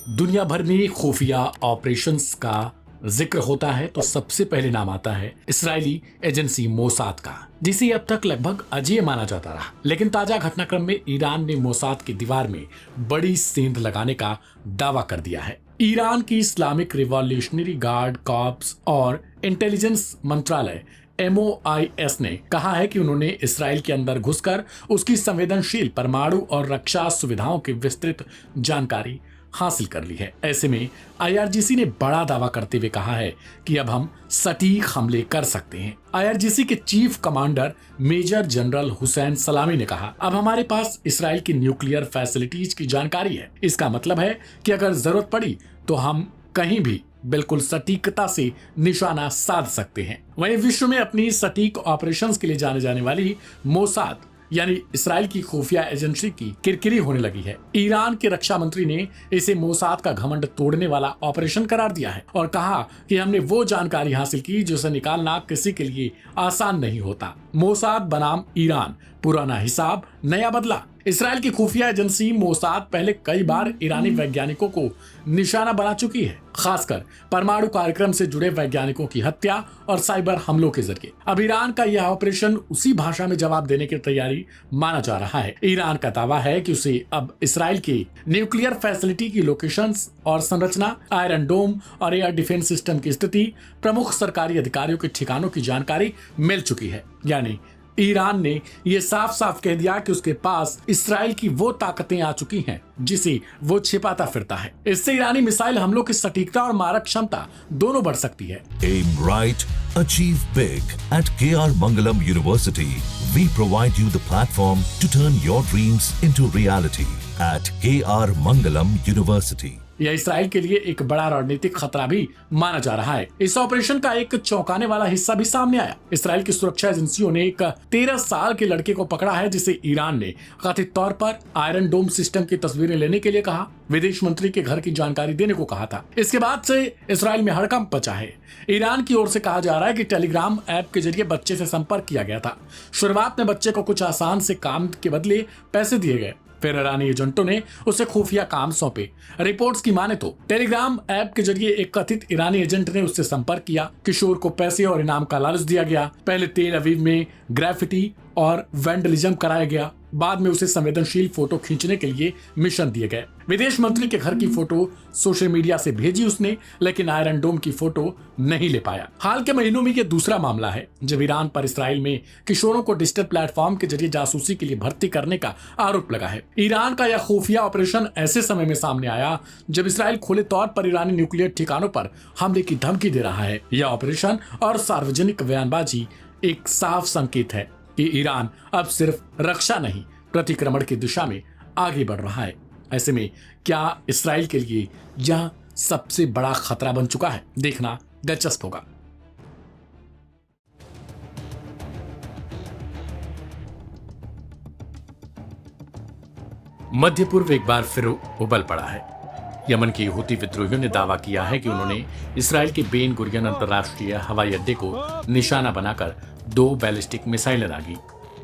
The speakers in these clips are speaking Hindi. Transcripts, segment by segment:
दुनिया भर में खुफिया ऑपरेशंस का जिक्र होता है तो सबसे पहले नाम आता है इस्राएली एजेंसी मोसाद का, जिसे अब तक लगभग अजेय माना जाता रहा। लेकिन ताजा घटनाक्रम में ईरान ने मोसाद की दीवार में बड़ी सेंध लगाने का दावा कर दिया है। ईरान की इस्लामिक रिवॉल्यूशनरी गार्ड कॉर्प्स और इंटेलिजेंस मंत्रालय MOIS ने कहा है कि उन्होंने इसराइल के अंदर घुसकर उसकी संवेदनशील परमाणु और रक्षा सुविधाओं की विस्तृत जानकारी हासिल कर ली है। ऐसे में IRGC ने बड़ा दावा करते हुए कहा है कि अब हम सटीक हमले कर सकते हैं। IRGC के chief commander major general Hossein Salami ने कहा, अब हमारे पास इसराइल की न्यूक्लियर फैसिलिटीज की जानकारी है। इसका मतलब है कि अगर जरूरत पड़ी तो हम कहीं भी बिल्कुल सटीकता से निशाना साध सकते हैं। वहीं विश्व में अपनी सटीक ऑपरेशंस के लिए जाने जाने वाली मोसाद यानी इसराइल की खुफिया एजेंसी की किरकिरी होने लगी है। ईरान के रक्षा मंत्री ने इसे मोसाद का घमंड तोड़ने वाला ऑपरेशन करार दिया है और कहा कि हमने वो जानकारी हासिल की जिसे निकालना किसी के लिए आसान नहीं होता। मोसाद बनाम ईरान, पुराना हिसाब नया बदला। इसराइल की खुफिया एजेंसी मोसाद पहले कई बार ईरानी वैज्ञानिकों को निशाना बना चुकी है, खासकर परमाणु कार्यक्रम से जुड़े वैज्ञानिकों की हत्या और साइबर हमलों के जरिए। अब ईरान का यह ऑपरेशन उसी भाषा में जवाब देने की तैयारी माना जा रहा है। ईरान का दावा है कि उसे अब इसराइल की न्यूक्लियर फैसिलिटी की लोकेशंस और संरचना, आयरन डोम और एयर डिफेंस सिस्टम की स्थिति, प्रमुख सरकारी अधिकारियों के ठिकानों की जानकारी मिल चुकी है। यानी ईरान ने यह साफ साफ कह दिया कि उसके पास इसराइल की वो ताकतें आ चुकी हैं जिसे वो छिपाता फिरता है। इससे ईरानी मिसाइल हमलों की सटीकता और मारक क्षमता दोनों बढ़ सकती है। Aim right, achieve big. At KR Mangalam University, we provide you the platform to turn your dreams into reality. At KR Mangalam University. यह इसराइल के लिए एक बड़ा रणनीतिक खतरा भी माना जा रहा है। इस ऑपरेशन का एक चौंकाने वाला हिस्सा भी सामने आया। इसराइल की सुरक्षा एजेंसियों ने एक 13 साल के लड़के को पकड़ा है जिसे ईरान ने कथित तौर पर आयरन डोम सिस्टम की तस्वीरें लेने के लिए कहा, विदेश मंत्री के घर की जानकारी देने को कहा था। इसके बाद से इसराइल में हड़कंप मचा है। ईरान की ओर से कहा जा रहा है कि टेलीग्राम ऐप के जरिए बच्चे से संपर्क किया गया था। शुरुआत में बच्चे को कुछ आसान से काम के बदले पैसे दिए गए, फिर ईरानी एजेंटों ने उसे खुफिया काम सौंपे। रिपोर्ट्स की माने तो टेलीग्राम ऐप के जरिए एक कथित ईरानी एजेंट ने उससे संपर्क किया। किशोर को पैसे और इनाम का लालच दिया गया। पहले तेल अवीव में ग्राफिटी और वैंडलिज्म कराया गया, बाद में उसे संवेदनशील फोटो खींचने के लिए मिशन दिए गए। विदेश मंत्री के घर की फोटो सोशल मीडिया से भेजी उसने, लेकिन आयरन डोम की फोटो नहीं ले पाया। हाल के महीनों में यह दूसरा मामला है जब ईरान पर इसराइल में किशोरों को डिजिटल प्लेटफॉर्म के जरिए जासूसी के लिए भर्ती करने का आरोप लगा है। ईरान का यह खुफिया ऑपरेशन ऐसे समय में सामने आया जब इसराइल खुले तौर पर ईरानी न्यूक्लियर ठिकानों पर हमले की धमकी दे रहा है। यह ऑपरेशन और सार्वजनिक बयानबाजी एक साफ संकेत है कि ईरान अब सिर्फ रक्षा नहीं, प्रतिक्रमण की दिशा में आगे बढ़ रहा है। ऐसे में क्या इसराइल के लिए यह सबसे बड़ा खतरा बन चुका है? देखना दिलचस्प होगा। मध्य पूर्व एक बार फिर उबल पड़ा है। यमन के हूती विद्रोहियों ने दावा किया है कि उन्होंने इसराइल के बेन गुरियन अंतर्राष्ट्रीय हवाई अड्डे को निशाना बनाकर 2 बैलिस्टिक मिसाइलें दागी,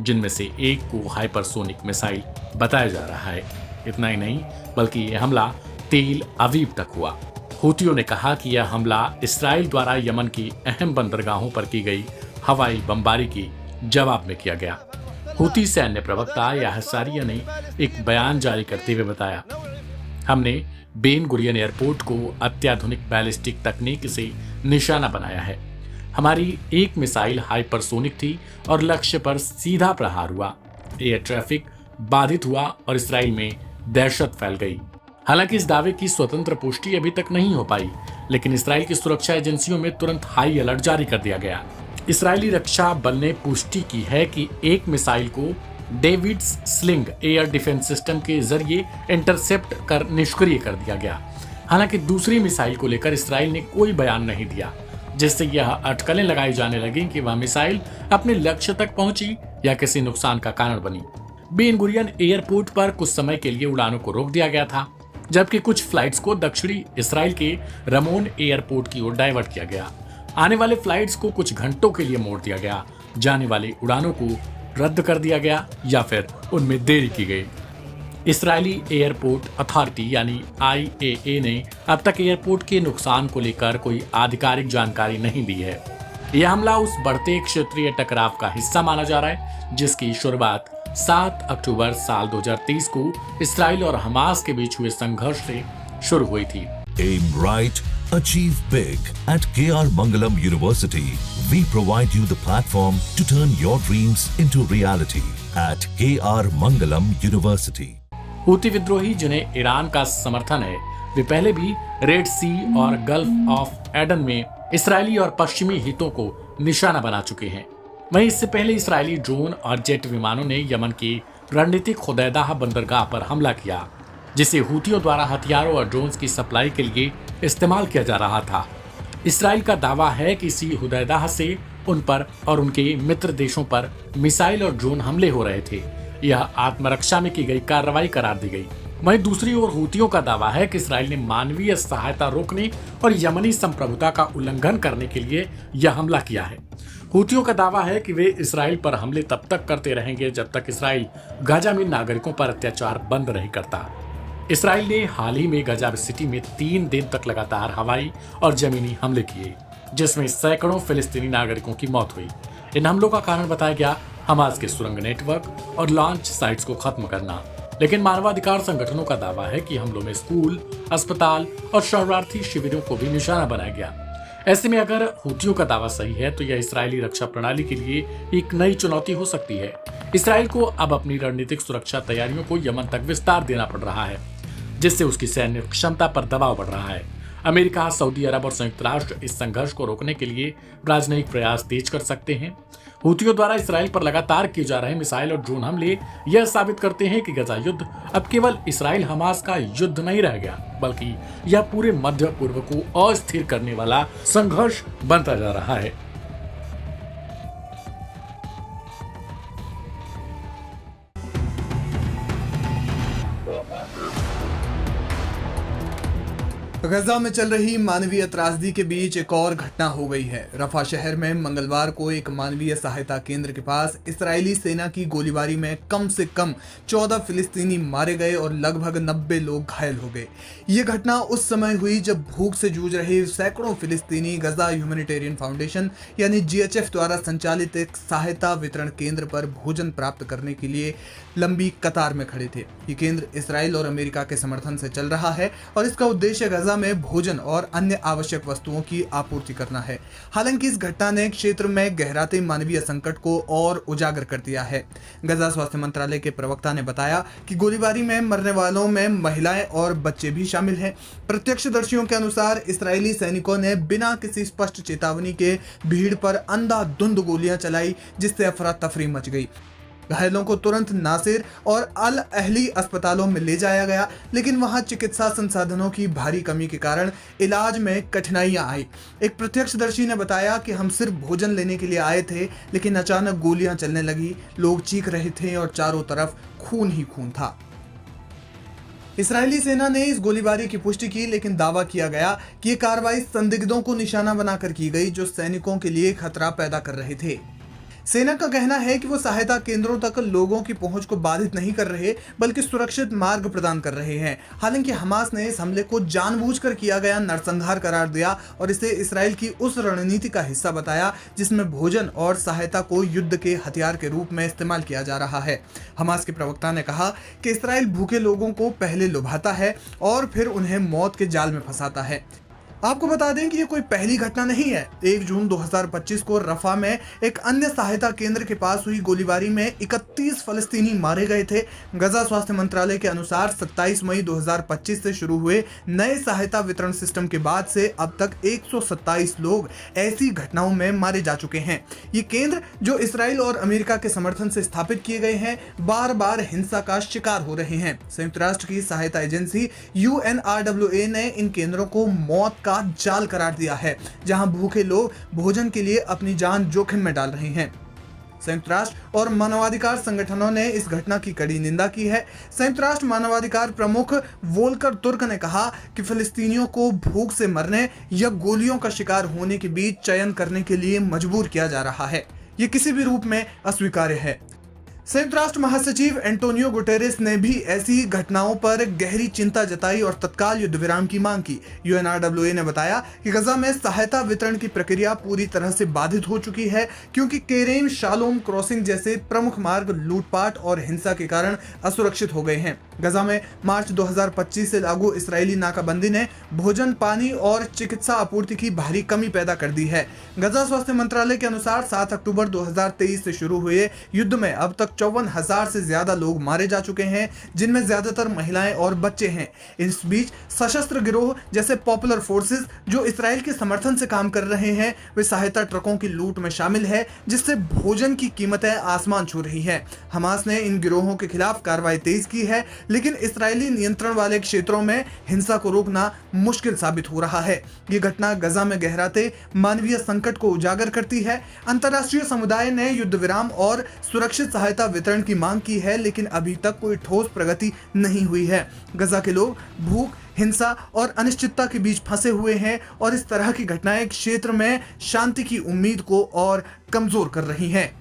जिनमें से एक को हाइपरसोनिक मिसाइल बताया जा रहा है। इतना ही नहीं बल्कि यह हमला तेल अवीव तक हुआ। हूतियों ने कहा कि यह हमला इसराइल द्वारा यमन की अहम बंदरगाहों पर की गई हवाई बमबारी की जवाब में किया गया। हूती सैन्य प्रवक्ता याहसारिया ने एक बयान जारी करते हुए बताया, हमने बेन गुरियन एयरपोर्ट को अत्याधुनिक बैलिस्टिक तकनीक से निशाना बनाया है। हमारी एक मिसाइल हाइपरसोनिक थी और लक्ष्य पर सीधा प्रहार हुआ। एयर ट्रैफिक बाधित हुआ और इसराइल में दहशत फैल गई। हालांकि इस दावे की स्वतंत्र पुष्टि अभी तक नहीं हो पाई, लेकिन इसराइल की सुरक्षा एजेंसियों में तुरंत हाई अलर्ट जारी कर दिया गया। इसराइली रक्षा बल ने पुष्टि की है कि एक मिसाइल को David's sling air defence system के जरिए इंटरसेप्ट कर निष्क्रिय कर दिया गया। हालांकि दूसरी मिसाइल को लेकर इसराइल ने कोई बयान नहीं दिया, जिससे यह अटकलें लगाई जाने लगी कि वह मिसाइल अपने लक्ष्य तक पहुंची या किसी नुकसान का कारण बनी। बेन गुरियन एयरपोर्ट पर कुछ समय के लिए उड़ानों को रोक दिया गया था, जबकि कुछ फ्लाइट्स को दक्षिणी इसराइल के रमोन एयरपोर्ट की ओर डाइवर्ट किया गया। आने वाले फ्लाइट्स को कुछ घंटों के लिए मोड़ दिया गया, जाने वाली उड़ानों को रद्द कर दिया गया या फिर उनमें देरी की गई। इसराइली एयरपोर्ट अथॉरिटी यानी IAA ने अब तक एयरपोर्ट के नुकसान को लेकर कोई आधिकारिक जानकारी नहीं दी है। यह हमला उस बढ़ते क्षेत्रीय टकराव का हिस्सा माना जा रहा है जिसकी शुरुआत 7 अक्टूबर साल 2023 को इसराइल और हमास के बीच हुए संघर्ष से शुरू हुई थी। Aim right, achieve big. At KR Mangalam University, we provide you the platform to turn your dreams into reality. At KR Mangalam University. Houthi विद्रोही जिन्हें ईरान का समर्थन है, वे पहले भी रेड सी और गल्फ ऑफ एडन में इसराइली और पश्चिमी हितों को निशाना बना चुके हैं। वहीं इससे पहले इसराइली ड्रोन और जेट विमानों ने यमन की रणनीतिक खुदैदाह बंदरगाह पर हमला किया, जिसे हूतियों द्वारा हथियारों और ड्रोन्स की सप्लाई के लिए इस्तेमाल किया जा रहा था। इसराइल का दावा है कि इसी हुदैदाह से उन पर और उनके मित्र देशों पर मिसाइल और ड्रोन हमले हो रहे थे। यह आत्मरक्षा में की गई कार्रवाई करार दी गई। वहीं दूसरी ओर हूतियों का दावा है कि इसराइल ने मानवीय सहायता रोकने और यमनी संप्रभुता का उल्लंघन करने के लिए यह हमला किया है। हूतियों का दावा है कि वे इसराइल पर हमले तब तक करते रहेंगे जब तक इसराइल गाजा में नागरिकों पर अत्याचार बंद नहीं करता। इसराइल ने हाल ही में गाजा सिटी में 3 दिन तक लगातार हवाई और जमीनी हमले किए, जिसमें सैकड़ों फिलिस्तीनी नागरिकों की मौत हुई। इन हमलों का कारण बताया गया हमास के सुरंग नेटवर्क और लॉन्च साइट्स को खत्म करना, लेकिन मानवाधिकार संगठनों का दावा है कि हमलों में स्कूल, अस्पताल और शरणार्थी शिविरों को भी निशाना बनाया गया। ऐसे में अगर हूतियों का दावा सही है तो यह इसराइली रक्षा प्रणाली के लिए एक नई चुनौती हो सकती है। इसराइल को अब अपनी रणनीतिक सुरक्षा तैयारियों को यमन तक विस्तार देना पड़ रहा है, जिससे उसकी सैन्य क्षमता पर दबाव बढ़ रहा है। अमेरिका, सऊदी अरब और संयुक्त राष्ट्र इस संघर्ष को रोकने के लिए राजनयिक प्रयास तेज कर सकते हैं। हूतियों द्वारा इसराइल पर लगातार किए जा रहे मिसाइल और ड्रोन हमले यह साबित करते हैं कि गजा युद्ध अब केवल इसराइल हमास का युद्ध नहीं रह गया, बल्कि यह पूरे मध्य पूर्व को अस्थिर करने वाला संघर्ष बनता जा रहा है। गजा में चल रही मानवीय त्रासदी के बीच एक और घटना हो गई है। रफा शहर में मंगलवार को एक मानवीय सहायता केंद्र के पास इस्राएली सेना की गोलीबारी में कम से कम 14 फिलिस्तीनी मारे गए और लगभग 90 लोग घायल हो गए। ये घटना उस समय हुई जब भूख से जूझ रहे सैकड़ों फिलिस्तीनी गजा ह्यूमैनिटेरियन फाउंडेशन यानी GHF द्वारा संचालित एक सहायता वितरण केंद्र पर भोजन प्राप्त करने के लिए लंबी कतार में खड़े थे। ये केंद्र इसराइल और अमेरिका के समर्थन से चल रहा है और इसका उद्देश्य गजा में भोजन और अन्य आवश्यक वस्तुओं की आपूर्ति करना है। हालांकि इस घटना ने क्षेत्र में गहराते मानवीय संकट को और उजागर कर दिया है। गजा स्वास्थ्य मंत्रालय के प्रवक्ता ने बताया कि गोलीबारी में मरने वालों में महिलाएं और बच्चे भी शामिल हैं। प्रत्यक्षदर्शियों के अनुसार इस्राएली सैनिकों ने बिना किसी स्पष्ट चेतावनी के भीड़ पर अंधाधुंध गोलियां चलाई, जिससे अफरा तफरी मच गई। घायलों को तुरंत नासिर और अल अहली अस्पतालों में ले जाया गया, लेकिन वहां चिकित्सा संसाधनों की भारी कमी के कारण इलाज में कठिनाइयां आई। एक प्रत्यक्षदर्शी ने बताया कि हम सिर्फ भोजन लेने के लिए आए थे, लेकिन अचानक गोलियां चलने लगी, लोग चीख रहे थे और चारों तरफ खून ही खून था। इस्राएली सेना ने इस गोलीबारी की पुष्टि की, लेकिन दावा किया गया कि ये कार्रवाई संदिग्धों को निशाना बनाकर की गई जो सैनिकों के लिए खतरा पैदा कर रहे थे। सेना का कहना है कि वो सहायता केंद्रों तक लोगों की पहुंच को बाधित नहीं कर रहे, बल्कि सुरक्षित मार्ग प्रदान कर रहे हैं। हालांकि हमास ने इस हमले को जानबूझकर किया गया नरसंहार करार दिया और इसे इसराइल की उस रणनीति का हिस्सा बताया जिसमें भोजन और सहायता को युद्ध के हथियार के रूप में इस्तेमाल किया जा रहा है। हमास के प्रवक्ता ने कहा कि इसराइल भूखे लोगों को पहले लुभाता है और फिर उन्हें मौत के जाल में फंसाता है। आपको बता दें कि ये कोई पहली घटना नहीं है। 1 जून 2025 को रफा में एक अन्य सहायता केंद्र के पास हुई गोलीबारी में 31 फलस्तीनी मारे गए थे। गजा स्वास्थ्य मंत्रालय के अनुसार 27 मई 2025 से शुरू हुए नए सहायता वितरण सिस्टम के बाद से अब तक 127 लोग ऐसी घटनाओं में मारे जा चुके हैं। ये केंद्र जो इसराइल और अमेरिका के समर्थन से स्थापित किए गए हैं, बार बार हिंसा का शिकार हो रहे हैं। संयुक्त राष्ट्र की सहायता एजेंसी UNRWA ने इन केंद्रों को मौत का जाल करार दिया है, जहां भूखे लोग भोजन के लिए अपनी जान जोखिम में डाल रहे हैं। संयुक्त राष्ट्र और मानवाधिकार संगठनों ने इस घटना की कड़ी निंदा की है। संयुक्त राष्ट्र मानवाधिकार प्रमुख वोल्कर तुर्क ने कहा कि फिलिस्तीनियों को भूख से मरने या गोलियों का शिकार होने के बीच चयन करने के लिए मजबूर किया जा रहा है। ये किसी भी रूप में अस्वीकार्य है। संयुक्त राष्ट्र महासचिव एंटोनियो गुटेरेस ने भी ऐसी घटनाओं पर गहरी चिंता जताई और तत्काल युद्ध विराम की मांग की। UNRWA ने बताया कि गजा में सहायता वितरण की प्रक्रिया पूरी तरह से बाधित हो चुकी है क्योंकि केरेम शालोम क्रॉसिंग जैसे प्रमुख मार्ग लूटपाट और हिंसा के कारण असुरक्षित हो गए हैं। गजा में मार्च 2025 से लागू इस्राएली नाकाबंदी ने भोजन, पानी और चिकित्सा आपूर्ति की भारी कमी पैदा कर दी है। गजा स्वास्थ्य मंत्रालय के अनुसार 7 अक्टूबर 2023 से शुरू हुए युद्ध में अब तक 54,000 से ज्यादा लोग मारे जा चुके हैं, जिनमें ज्यादातर महिलाएं और बच्चे हैं। इस बीच सशस्त्र गिरोह जैसे पॉपुलर फोर्सेस जो इसराइल के समर्थन से काम कर रहे हैं, वे सहायता ट्रकों की लूट में शामिल है, जिससे भोजन की कीमतें आसमान छू रही हैं। हमास ने इन गिरोहों के खिलाफ कार्रवाई तेज की है, लेकिन इसराइली नियंत्रण वाले क्षेत्रों में हिंसा को रोकना मुश्किल साबित हो रहा है। ये घटना गजा में गहराते मानवीय संकट को उजागर करती है। अंतर्राष्ट्रीय समुदाय ने युद्ध विराम और सुरक्षित सहायता वितरण की मांग की है, लेकिन अभी तक कोई ठोस प्रगति नहीं हुई है। गजा के लोग भूख, हिंसा और अनिश्चितता के बीच फंसे हुए हैं और इस तरह की घटनाएं क्षेत्र में शांति की उम्मीद को और कमजोर कर रही हैं।